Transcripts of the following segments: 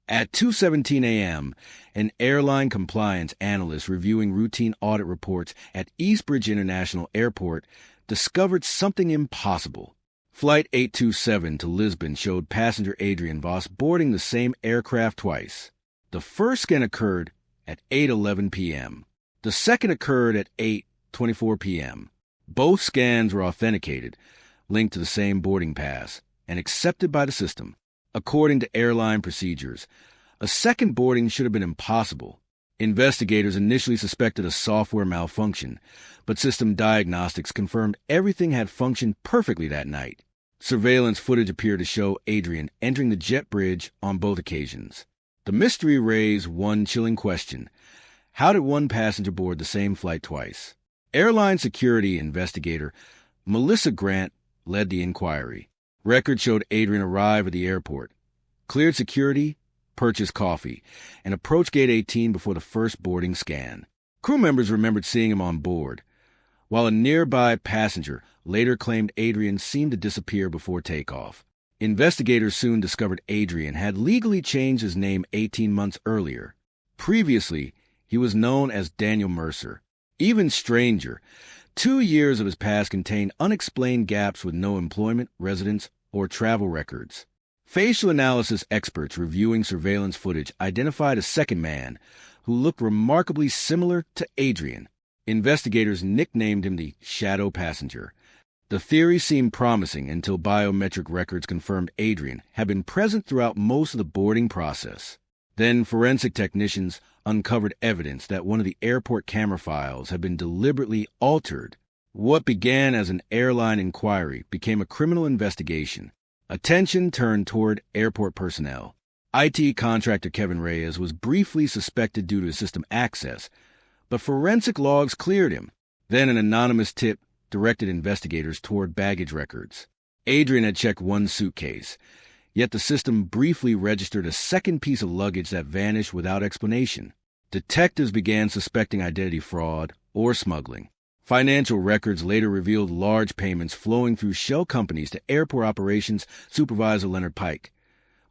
At 2:17 a.m., an airline compliance analyst reviewing routine audit reports at Eastbridge International Airport discovered something impossible. Flight 827 to Lisbon showed passenger Adrian Voss boarding the same aircraft twice. The first scan occurred at 8:11 p.m. The second occurred at 8:24 p.m. Both scans were authenticated, linked to the same boarding pass, and accepted by the system. According to airline procedures, a second boarding should have been impossible. Investigators initially suspected a software malfunction, but system diagnostics confirmed everything had functioned perfectly that night. Surveillance footage appeared to show Adrian entering the jet bridge on both occasions. The mystery raised one chilling question. How did one passenger board the same flight twice? Airline security investigator Melissa Grant led the inquiry. Records showed Adrian arrive at the airport, cleared security, purchased coffee, and approached Gate 18 before the first boarding scan. Crew members remembered seeing him on board, while a nearby passenger later claimed Adrian seemed to disappear before takeoff. Investigators soon discovered Adrian had legally changed his name 18 months earlier. Previously, he was known as Daniel Mercer. Even stranger, 2 years of his past contained unexplained gaps with no employment, residence, or travel records. Facial analysis experts reviewing surveillance footage identified a second man who looked remarkably similar to Adrian. Investigators nicknamed him the Shadow Passenger. The theory seemed promising until biometric records confirmed Adrian had been present throughout most of the boarding process. Then forensic technicians uncovered evidence that one of the airport camera files had been deliberately altered. What began as an airline inquiry became a criminal investigation. Attention turned toward airport personnel. IT contractor Kevin Reyes was briefly suspected due to system access, but forensic logs cleared him. Then an anonymous tip directed investigators toward baggage records. Adrian had checked one suitcase, yet the system briefly registered a second piece of luggage that vanished without explanation. Detectives began suspecting identity fraud or smuggling. Financial records later revealed large payments flowing through shell companies to airport operations supervisor Leonard Pike,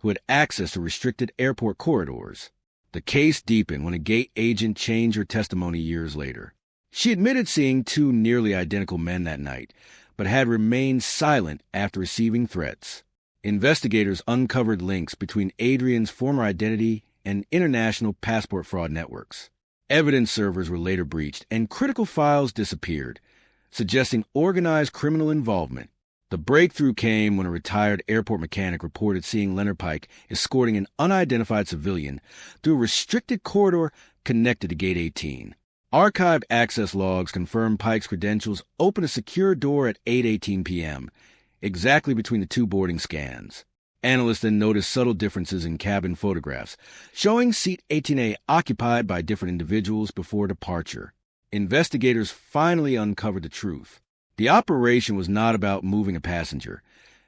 who had access to restricted airport corridors. The case deepened when a gate agent changed her testimony years later. She admitted seeing two nearly identical men that night, but had remained silent after receiving threats. Investigators uncovered links between Adrian's former identity and international passport fraud networks. Evidence servers were later breached, and critical files disappeared, suggesting organized criminal involvement. The breakthrough came when a retired airport mechanic reported seeing Leonard Pike escorting an unidentified civilian through a restricted corridor connected to Gate 18. Archived access logs confirmed Pike's credentials opened a secure door at 8:18 p.m., exactly between the two boarding scans. Analysts then noticed subtle differences in cabin photographs, showing seat 18A occupied by different individuals before departure. Investigators finally uncovered the truth. The operation was not about moving a passenger.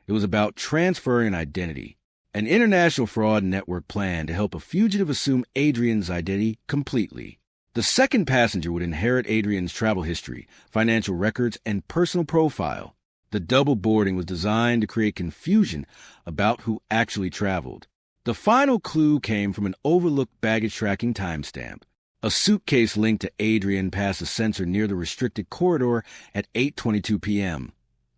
It was about transferring an identity. An international fraud network planned to help a fugitive assume Adrian's identity completely. The second passenger would inherit Adrian's travel history, financial records, and personal profile. The double boarding was designed to create confusion about who actually traveled. The final clue came from an overlooked baggage tracking timestamp. A suitcase linked to Adrian passed a sensor near the restricted corridor at 8:22 p.m.,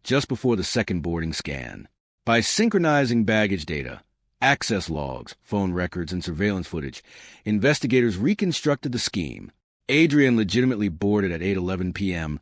just before the second boarding scan. By synchronizing baggage data, access logs, phone records, and surveillance footage, investigators reconstructed the scheme. Adrian legitimately boarded at 8:11 p.m.,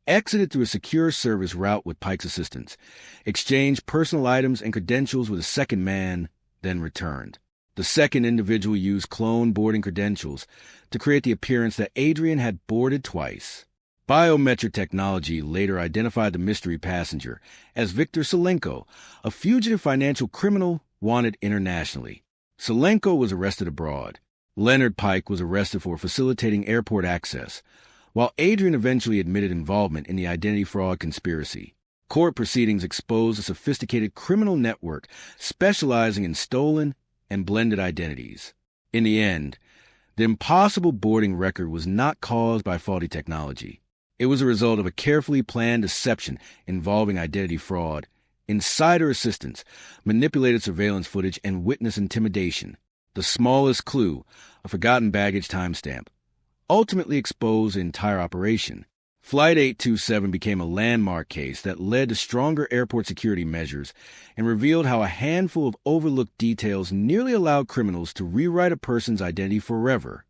exited through a secure service route with Pike's assistance, exchanged personal items and credentials with a second man, then returned. The second individual used clone boarding credentials to create the appearance that Adrian had boarded twice. Biometric technology later identified the mystery passenger as Viktor Selenko, a fugitive financial criminal wanted internationally. Selenko was arrested abroad. Leonard Pike was arrested for facilitating airport access, while Adrian eventually admitted involvement in the identity fraud conspiracy. Court proceedings exposed a sophisticated criminal network specializing in stolen and blended identities. In the end, the impossible boarding record was not caused by faulty technology. It was a result of a carefully planned deception involving identity fraud, insider assistance, manipulated surveillance footage, and witness intimidation. The smallest clue, a forgotten baggage timestamp, ultimately exposed the entire operation. Flight 827 became a landmark case that led to stronger airport security measures and revealed how a handful of overlooked details nearly allowed criminals to rewrite a person's identity forever.